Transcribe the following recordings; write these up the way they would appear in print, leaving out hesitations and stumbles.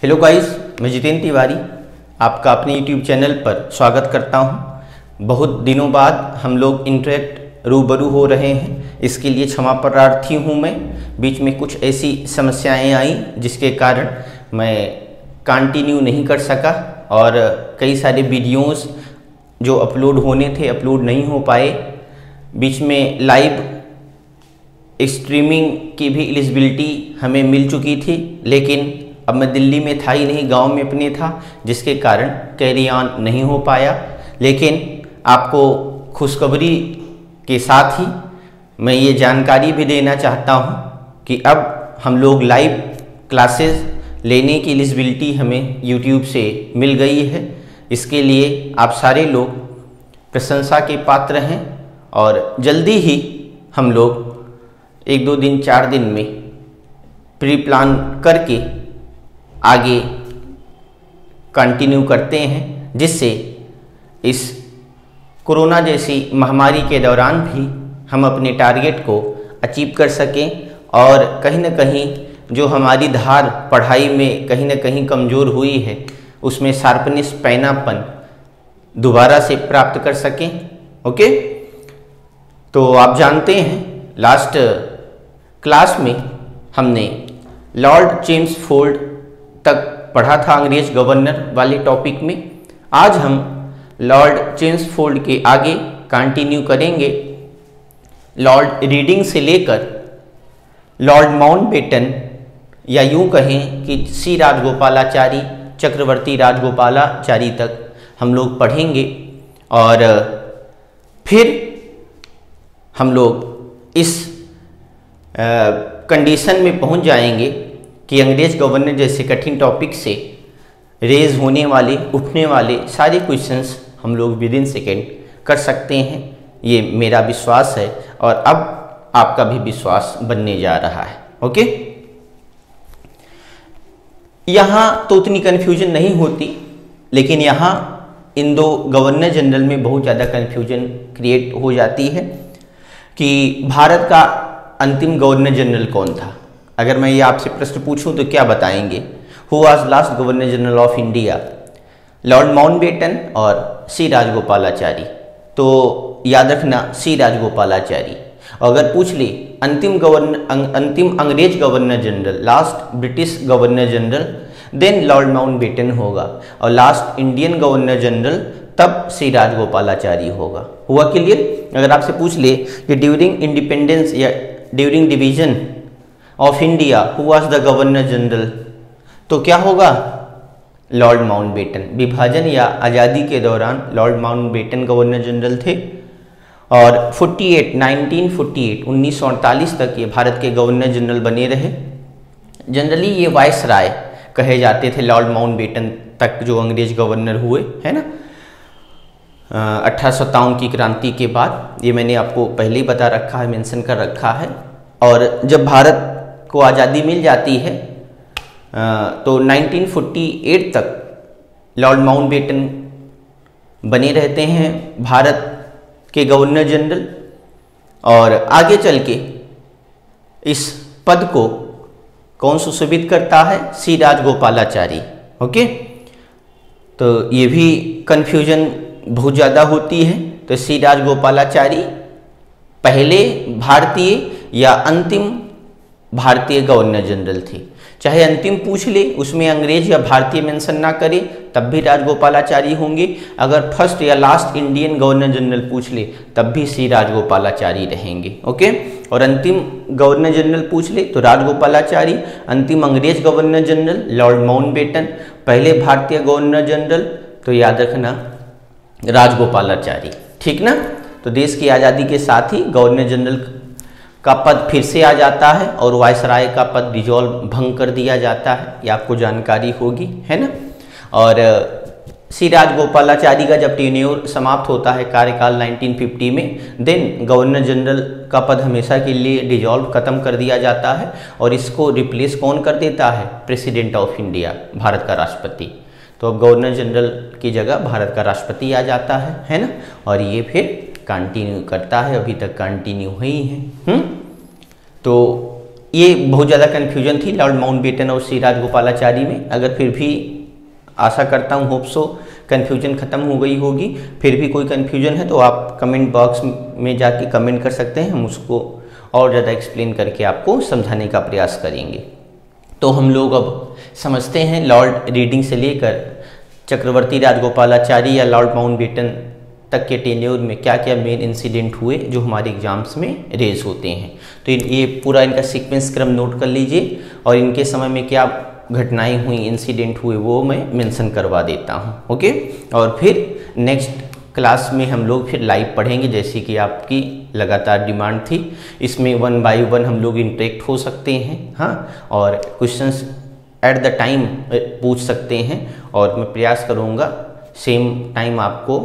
Hello guys, मैं जितेंद्र तिवारी आपका अपने यूट्यूब चैनल पर स्वागत करता हूं। बहुत दिनों बाद हम लोग इंटरेक्ट रूबरू हो रहे हैं, इसके लिए क्षमा प्रार्थी हूं। मैं बीच में कुछ ऐसी समस्याएं आई जिसके कारण मैं कंटिन्यू नहीं कर सका और कई सारे वीडियोस जो अपलोड होने थे अपलोड नहीं हो पाए। बीच में लाइव स्ट्रीमिंग की भी एलिजिबिलिटी हमें मिल चुकी थी, लेकिन अब मैं दिल्ली में था ही नहीं, गांव में अपने था, जिसके कारण कैरी ऑन नहीं हो पाया। लेकिन आपको खुशखबरी के साथ ही मैं ये जानकारी भी देना चाहता हूँ कि अब हम लोग लाइव क्लासेस लेने की एलिजिबिलिटी हमें यूट्यूब से मिल गई है। इसके लिए आप सारे लोग प्रशंसा के पात्र हैं और जल्दी ही हम लोग 1-2 दिन 4 दिन में प्री प्लान करके आगे कंटिन्यू करते हैं, जिससे इस कोरोना जैसी महामारी के दौरान भी हम अपने टारगेट को अचीव कर सकें और कहीं ना कहीं जो हमारी धार पढ़ाई में कहीं ना कहीं कमज़ोर हुई है उसमें शार्पनेस, पैनापन दोबारा से प्राप्त कर सकें। ओके, तो आप जानते हैं लास्ट क्लास में हमने लॉर्ड चेम्सफोर्ड तक पढ़ा था, अंग्रेज गवर्नर वाले टॉपिक में। आज हम लॉर्ड चेम्सफोर्ड के आगे कंटिन्यू करेंगे। लॉर्ड रीडिंग से लेकर लॉर्ड माउंटबेटन या यूं कहें कि सी राजगोपालाचारी, चक्रवर्ती राजगोपालाचारी तक हम लोग पढ़ेंगे और फिर हम लोग इस कंडीशन में पहुंच जाएंगे कि अंग्रेज गवर्नर जैसे कठिन टॉपिक से रेज होने वाले, उठने वाले सारे क्वेश्चंस हम लोग विद इन सेकेंड कर सकते हैं। ये मेरा विश्वास है और अब आपका भी विश्वास बनने जा रहा है। ओके, यहाँ तो उतनी कन्फ्यूजन नहीं होती, लेकिन यहाँ इन दो गवर्नर जनरल में बहुत ज़्यादा कन्फ्यूजन क्रिएट हो जाती है कि भारत का अंतिम गवर्नर जनरल कौन था। अगर मैं ये आपसे प्रश्न पूछूं तो क्या बताएंगे? Who was last governor general of India, Lord Mountbatten और सी राजगोपालाचारी? तो याद रखना सी राजगोपालाचारी। अगर पूछ ले अंतिम अंग्रेज governor general, last British governor general, then Lord Mountbatten होगा और लास्ट इंडियन गवर्नर जनरल तब सी राजगोपालाचारी होगा। हुआ क्लियर? अगर आपसे पूछ ले कि ड्यूरिंग इंडिपेंडेंस या during division of India who was the governor general, तो क्या होगा? Lord Mountbatten. विभाजन या आज़ादी के दौरान लॉर्ड माउंटबेटन गवर्नर जनरल थे और 1948 तक ये भारत के गवर्नर जनरल बने रहे। जनरली ये वायसराय कहे जाते थे लॉर्ड माउंटबेटन तक जो अंग्रेज गवर्नर हुए, है ना, 1857 की क्रांति के बाद। ये मैंने आपको पहले ही बता रखा है, मेंशन कर रखा है। और जब भारत को आज़ादी मिल जाती है तो 1948 तक लॉर्ड माउंटबेटन बने रहते हैं भारत के गवर्नर जनरल और आगे चल के इस पद को कौन सुशोभित करता है? सी राजगोपालाचारी। ओके, तो ये भी कन्फ्यूजन बहुत ज़्यादा होती है। तो सी राजगोपालाचारी पहले भारतीय या अंतिम भारतीय गवर्नर जनरल थे। चाहे अंतिम पूछ ले, उसमें अंग्रेज या भारतीय मेंशन ना करे, तब भी राजगोपालाचारी होंगे। अगर फर्स्ट या लास्ट इंडियन गवर्नर जनरल पूछ ले तब भी सी राजगोपालाचारी रहेंगे। ओके, और अंतिम गवर्नर जनरल पूछ ले तो राजगोपालाचारी, अंतिम अंग्रेज गवर्नर जनरल लॉर्ड माउंटबेटन, पहले भारतीय गवर्नर जनरल तो याद रखना राजगोपालाचारी। ठीक ना? तो देश की आज़ादी के साथ ही गवर्नर जनरल का पद फिर से आ जाता है और वायसराय का पद डिजॉल्व, भंग कर दिया जाता है। ये आपको जानकारी होगी, है ना। और सी राजगोपालाचारी का जब टेन्योर समाप्त होता है, कार्यकाल 1950 में, देन गवर्नर जनरल का पद हमेशा के लिए डिजॉल्व, खत्म कर दिया जाता है और इसको रिप्लेस कौन कर देता है? प्रेसिडेंट ऑफ इंडिया, भारत का राष्ट्रपति। तो अब गवर्नर जनरल की जगह भारत का राष्ट्रपति आ जाता है ना। और ये फिर कंटिन्यू करता है, अभी तक कंटिन्यू ही है। तो ये बहुत ज़्यादा कन्फ्यूजन थी लॉर्ड माउंटबेटन और श्री राजगोपालाचारी में। अगर फिर भी आशा करता हूँ, होप सो कन्फ्यूजन ख़त्म हो गई होगी। फिर भी कोई कन्फ्यूजन है तो आप कमेंट बॉक्स में जाके कमेंट कर सकते हैं, हम उसको और ज़्यादा एक्सप्लेन करके आपको समझाने का प्रयास करेंगे। तो हम लोग अब समझते हैं लॉर्ड रीडिंग से लेकर चक्रवर्ती राजगोपालाचारी या लॉर्ड माउंटबेटन तक के टेन्योर में क्या क्या मेन इंसिडेंट हुए जो हमारे एग्जाम्स में रेज होते हैं। तो ये पूरा इनका सीक्वेंस क्रम नोट कर लीजिए और इनके समय में क्या घटनाएं हुई, इंसिडेंट हुए, वो मैं मेंशन करवा देता हूँ। ओके, और फिर नेक्स्ट क्लास में हम लोग फिर लाइव पढ़ेंगे जैसे कि आपकी लगातार डिमांड थी। इसमें 1 बाय 1 हम लोग इंटरेक्ट हो सकते हैं, हाँ, और क्वेश्चंस एट द टाइम पूछ सकते हैं और मैं प्रयास करूँगा सेम टाइम आपको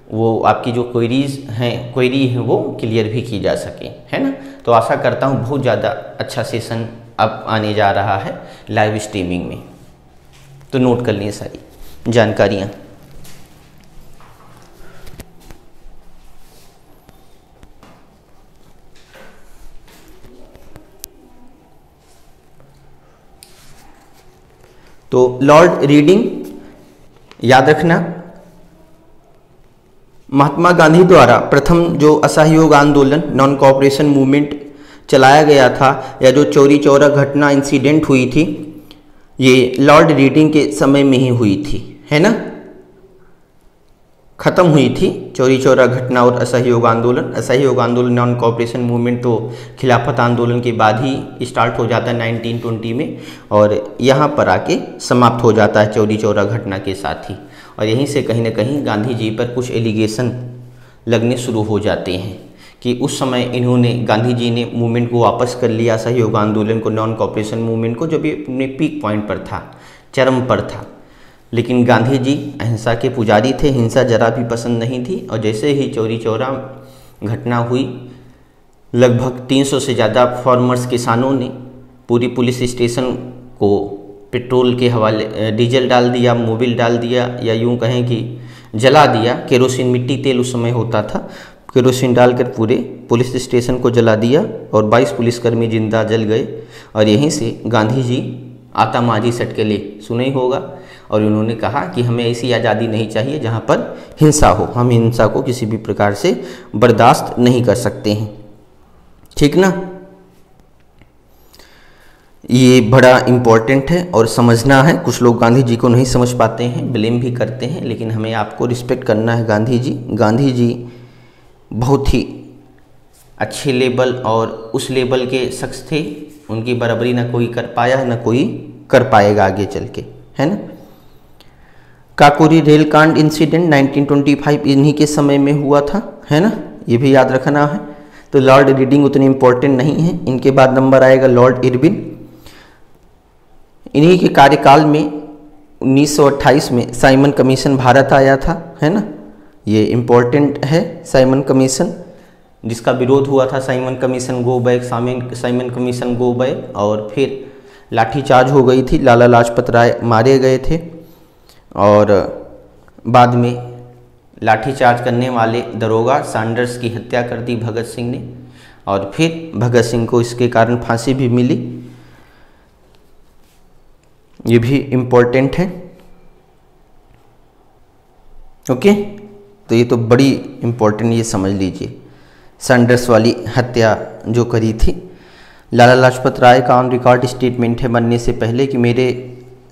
वो आपकी जो क्वेरी है वो क्लियर भी की जा सके, है ना। तो आशा करता हूँ बहुत ज़्यादा अच्छा सेशन अब आने जा रहा है लाइव स्ट्रीमिंग में। तो नोट कर लिए सारी जानकारियाँ। तो लॉर्ड रीडिंग याद रखना, महात्मा गांधी द्वारा प्रथम जो असहयोग आंदोलन नॉन कोऑपरेशन मूवमेंट चलाया गया था या जो चौरी चौरा घटना इंसिडेंट हुई थी, ये लॉर्ड रीडिंग के समय में ही हुई थी, है ना। खत्म हुई थी चौरी चौरा घटना और असहयोग आंदोलन नॉन कोऑपरेशन मूवमेंट तो खिलाफत आंदोलन के बाद ही स्टार्ट हो जाता है 1920 में, और यहाँ पर आके समाप्त हो जाता है चौरी चौरा घटना के साथ ही। और यहीं से कहीं ना कहीं गांधी जी पर कुछ एलिगेशन लगने शुरू हो जाते हैं कि उस समय गांधी जी ने मूवमेंट को वापस कर लिया, असहयोग आंदोलन को, नॉन कोऑपरेशन मूवमेंट को, जो भी अपने पीक पॉइंट पर था, चरम पर था। लेकिन गांधी जी अहिंसा के पुजारी थे, हिंसा जरा भी पसंद नहीं थी। और जैसे ही चौरी चौरा घटना हुई, लगभग 300 से ज़्यादा फार्मर्स किसानों ने पूरी पुलिस स्टेशन को पेट्रोल के हवाले डीजल डाल दिया, मोबिल डाल दिया, या यूं कहें कि जला दिया। केरोसिन मिट्टी तेल उस समय होता था, केरोसिन डालकर पूरे पुलिस स्टेशन को जला दिया और 22 पुलिसकर्मी जिंदा जल गए। और यहीं से गांधी जी आता माझी सटकेले सुने ही होगा, और उन्होंने कहा कि हमें ऐसी आज़ादी नहीं चाहिए जहां पर हिंसा हो, हम हिंसा को किसी भी प्रकार से बर्दाश्त नहीं कर सकते हैं, ठीक ना। ये बड़ा इम्पोर्टेंट है और समझना है। कुछ लोग गांधी जी को नहीं समझ पाते हैं, ब्लेम भी करते हैं, लेकिन हमें आपको रिस्पेक्ट करना है। गांधी जी बहुत ही अच्छे लेवल और उस लेवल के शख्स थे, उनकी बराबरी ना कोई कर पाया ना कोई कर पाएगा आगे चल के, है ना। काकोरी रेल कांड इंसिडेंट 1925 इन्हीं के समय में हुआ था, है ना, ये भी याद रखना है। तो लॉर्ड रीडिंग उतनी इम्पोर्टेंट नहीं है। इनके बाद नंबर आएगा लॉर्ड इरविन। इन्हीं के कार्यकाल में 1928 में साइमन कमीशन भारत आया था, है ना, ये इम्पोर्टेंट है। साइमन कमीशन जिसका विरोध हुआ था, Simon commission go back, Simon commission go back, और फिर लाठीचार्ज हो गई थी, लाला लाजपत राय मारे गए थे, और बाद में लाठीचार्ज करने वाले दरोगा सैंडर्स की हत्या कर दी भगत सिंह ने, और फिर भगत सिंह को इसके कारण फांसी भी मिली। ये भी इम्पोर्टेंट है, ओके। तो ये तो बड़ी इम्पोर्टेंट, ये समझ लीजिए, सैंडर्स वाली हत्या जो करी थी। लाला लाजपत राय का ऑन रिकॉर्ड स्टेटमेंट है मरने से पहले कि मेरे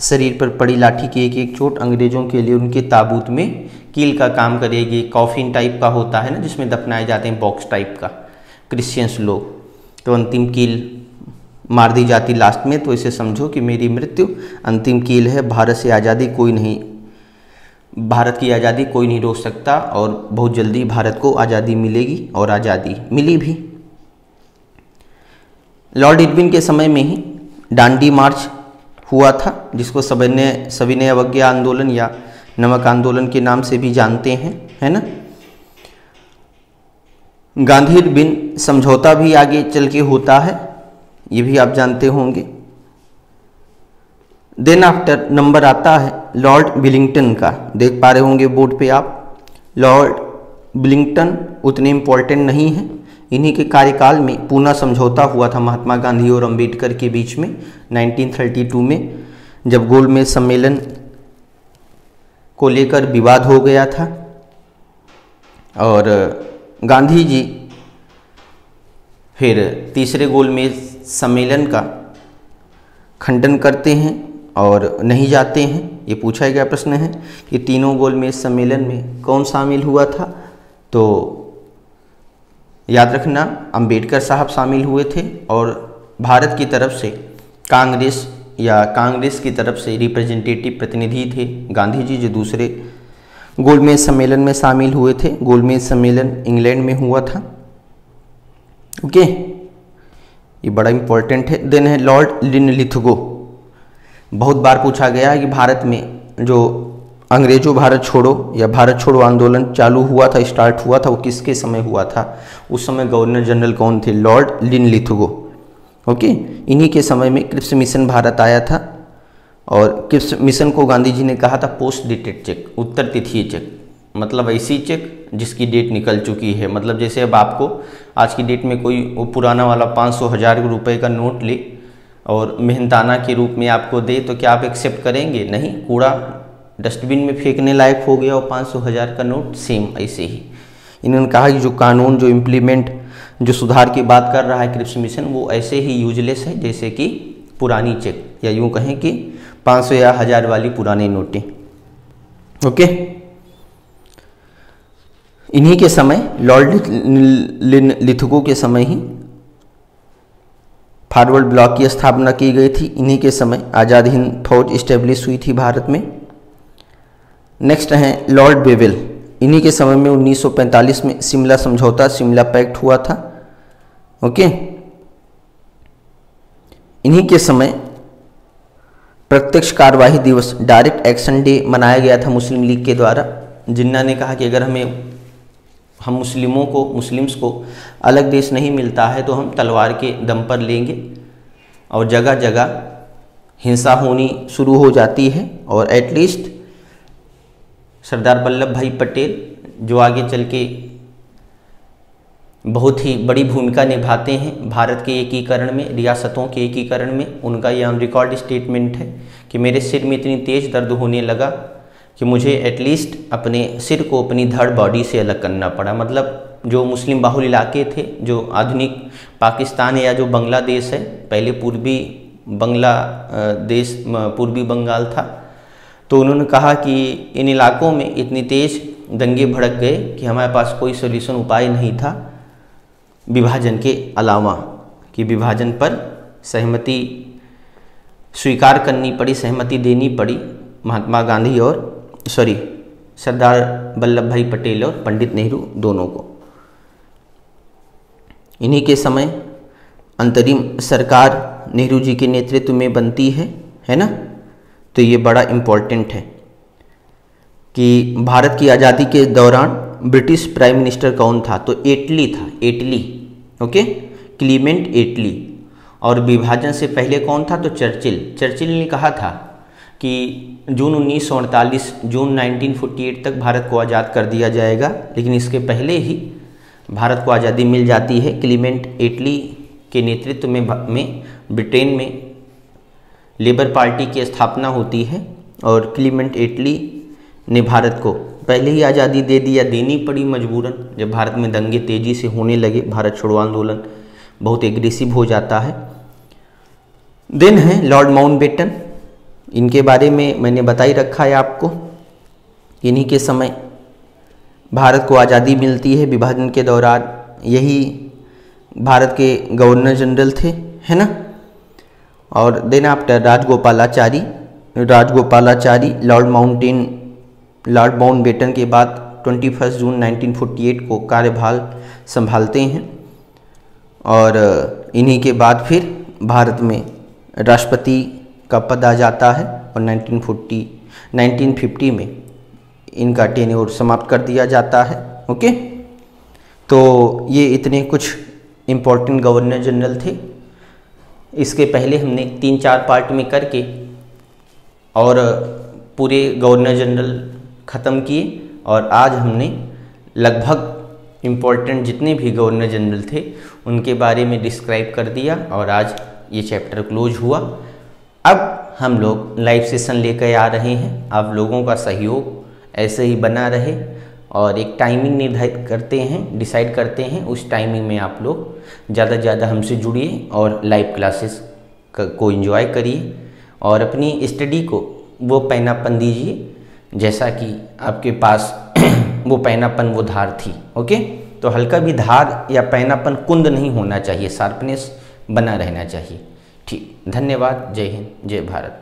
शरीर पर पड़ी लाठी की एक एक चोट अंग्रेजों के लिए उनके ताबूत में कील का काम करेगी। कॉफिन टाइप का होता है ना, जिसमें दफनाए जाते हैं, बॉक्स टाइप का, क्रिश्चियंस लोग, तो अंतिम कील मार दी जाती लास्ट में। तो इसे समझो कि मेरी मृत्यु अंतिम कील है। भारत से आज़ादी कोई नहीं, भारत की आज़ादी कोई नहीं रोक सकता, और बहुत जल्दी भारत को आज़ादी मिलेगी, और आज़ादी मिली भी। लॉर्ड इरविन के समय में ही डांडी मार्च हुआ था, जिसको सविनय अवज्ञा आंदोलन या नमक आंदोलन के नाम से भी जानते हैं, है ना। गांधी इरविन समझौता भी आगे चल के होता है, ये भी आप जानते होंगे। देन आफ्टर नंबर आता है लॉर्ड विलिंगटन का, देख पा रहे होंगे बोर्ड पे आप। लॉर्ड विलिंगटन उतने इम्पोर्टेंट नहीं है, इन्हीं के कार्यकाल में पूना समझौता हुआ था महात्मा गांधी और अंबेडकर के बीच में 1932 में, जब गोलमेज सम्मेलन को लेकर विवाद हो गया था। और गांधी जी फिर तीसरे गोलमेज सम्मेलन का खंडन करते हैं और नहीं जाते हैं। ये पूछा गया प्रश्न है कि तीनों गोलमेज सम्मेलन में कौन शामिल हुआ था, तो याद रखना अंबेडकर साहब शामिल हुए थे और भारत की तरफ से कांग्रेस की तरफ से रिप्रेजेंटेटिव प्रतिनिधि थे गांधी जी, जो दूसरे गोलमेज सम्मेलन में शामिल हुए थे। गोलमेज सम्मेलन इंग्लैंड में हुआ था। ओके, ये बड़ा इंपॉर्टेंट है। देन है लॉर्ड लिनलिथगो। बहुत बार पूछा गया है कि भारत में जो अंग्रेजों भारत छोड़ो या भारत छोड़ो आंदोलन चालू हुआ था, स्टार्ट हुआ था, वो किसके समय हुआ था? उस समय गवर्नर जनरल कौन थे? Lord Linlithgow. ओके, इन्हीं के समय में क्रिप्स मिशन भारत आया था और क्रिप्स मिशन को गांधी जी ने कहा था पोस्ट डेटेड चेक, उत्तर तिथीय चेक, मतलब ऐसी चेक जिसकी डेट निकल चुकी है। मतलब जैसे अब आपको आज की डेट में कोई वो पुराना वाला 500,000 रुपए का नोट ले और मेहनताना के रूप में आपको दे, तो क्या आप एक्सेप्ट करेंगे? नहीं, कूड़ा डस्टबिन में फेंकने लायक हो गया और 500,000 का नोट सेम ऐसे ही। इन्होंने कहा कि जो कानून जो इम्प्लीमेंट जो सुधार की बात कर रहा है क्रिप्स मिशन, वो ऐसे ही यूजलेस है जैसे कि पुरानी चेक, या यूँ कहें कि 500 या 1000 वाली पुरानी नोटें। ओके, इन्हीं के समय लॉर्ड लिनलिथगो के समय ही फॉरवर्ड ब्लॉक की स्थापना की गई थी। इन्हीं के समय आज़ाद हिंद फौज इस्टेब्लिश हुई थी भारत में। नेक्स्ट हैं लॉर्ड बेवेल। इन्हीं के समय में 1945 में शिमला समझौता, शिमला पैक्ट हुआ था। ओके, इन्हीं के समय प्रत्यक्ष कार्यवाही दिवस, डायरेक्ट एक्शन डे मनाया गया था मुस्लिम लीग के द्वारा। जिन्ना ने कहा कि अगर हम मुस्लिम्स को अलग देश नहीं मिलता है तो हम तलवार के दम पर लेंगे, और जगह जगह हिंसा होनी शुरू हो जाती है। और एटलीस्ट सरदार वल्लभ भाई पटेल, जो आगे चल के बहुत ही बड़ी भूमिका निभाते हैं भारत के एकीकरण में, रियासतों के एकीकरण में, उनका यह ऑन रिकॉर्ड स्टेटमेंट है कि मेरे सिर में इतनी तेज़ दर्द होने लगा कि मुझे एटलीस्ट अपने सिर को अपनी धड़ बॉडी से अलग करना पड़ा। मतलब जो मुस्लिम बाहुल इलाके थे, जो आधुनिक पाकिस्तान है या जो बांग्लादेश है, पहले पूर्वी बंगाल था, तो उन्होंने कहा कि इन इलाकों में इतनी तेज़ दंगे भड़क गए कि हमारे पास कोई सोल्यूशन उपाय नहीं था विभाजन के अलावा, कि विभाजन पर सहमति स्वीकार करनी पड़ी, सहमति देनी पड़ी महात्मा गांधी और सरदार वल्लभ भाई पटेल और पंडित नेहरू दोनों को। इन्हीं के समय अंतरिम सरकार नेहरू जी के नेतृत्व में बनती है ना। तो ये बड़ा इम्पोर्टेंट है कि भारत की आज़ादी के दौरान ब्रिटिश प्राइम मिनिस्टर कौन था? तो एटली था, एटली। ओके, क्लीमेंट एटली। और विभाजन से पहले कौन था? तो चर्चिल ने कहा था कि जून 1948 तक भारत को आज़ाद कर दिया जाएगा, लेकिन इसके पहले ही भारत को आज़ादी मिल जाती है। क्लीमेंट एटली के नेतृत्व में ब्रिटेन में लेबर पार्टी की स्थापना होती है और क्लीमेंट एटली ने भारत को पहले ही आज़ादी देनी पड़ी मजबूरन, जब भारत में दंगे तेज़ी से होने लगे, भारत छोड़ो आंदोलन बहुत एग्रेसिव हो जाता है। देन है लॉर्ड माउंटबेटन। इनके बारे में मैंने बता ही रखा है आपको। इन्हीं के समय भारत को आज़ादी मिलती है विभाजन के दौरान। यही भारत के गवर्नर जनरल थे, है ना। और then after Rajagopalachari Lord Mountbatten के बाद 21 जून 1948 को कार्यभार संभालते हैं। और इन्हीं के बाद फिर भारत में राष्ट्रपति का पद आ जाता है और 1950 में इनका टेन्योर समाप्त कर दिया जाता है। ओके, तो ये इतने कुछ इम्पोर्टेंट गवर्नर जनरल थे। इसके पहले हमने 3-4 पार्ट में करके और पूरे गवर्नर जनरल ख़त्म किए, और आज हमने लगभग इम्पोर्टेंट जितने भी गवर्नर जनरल थे उनके बारे में डिस्क्राइब कर दिया और आज ये चैप्टर क्लोज हुआ। अब हम लोग लाइव सेशन लेकर आ रहे हैं। आप लोगों का सहयोग ऐसे ही बना रहे और एक टाइमिंग निर्धारित करते हैं, डिसाइड करते हैं। उस टाइमिंग में आप लोग ज़्यादा से ज़्यादा हमसे जुड़िए और लाइव क्लासेस को एंजॉय करिए और अपनी स्टडी को वो पैनापन दीजिए जैसा कि आपके पास वो पैनापन वो धार थी। ओके, तो हल्का भी धार या पैनापन कुंद नहीं होना चाहिए, शार्पनेस बना रहना चाहिए। ठीक, धन्यवाद। जय हिंद, जय भारत।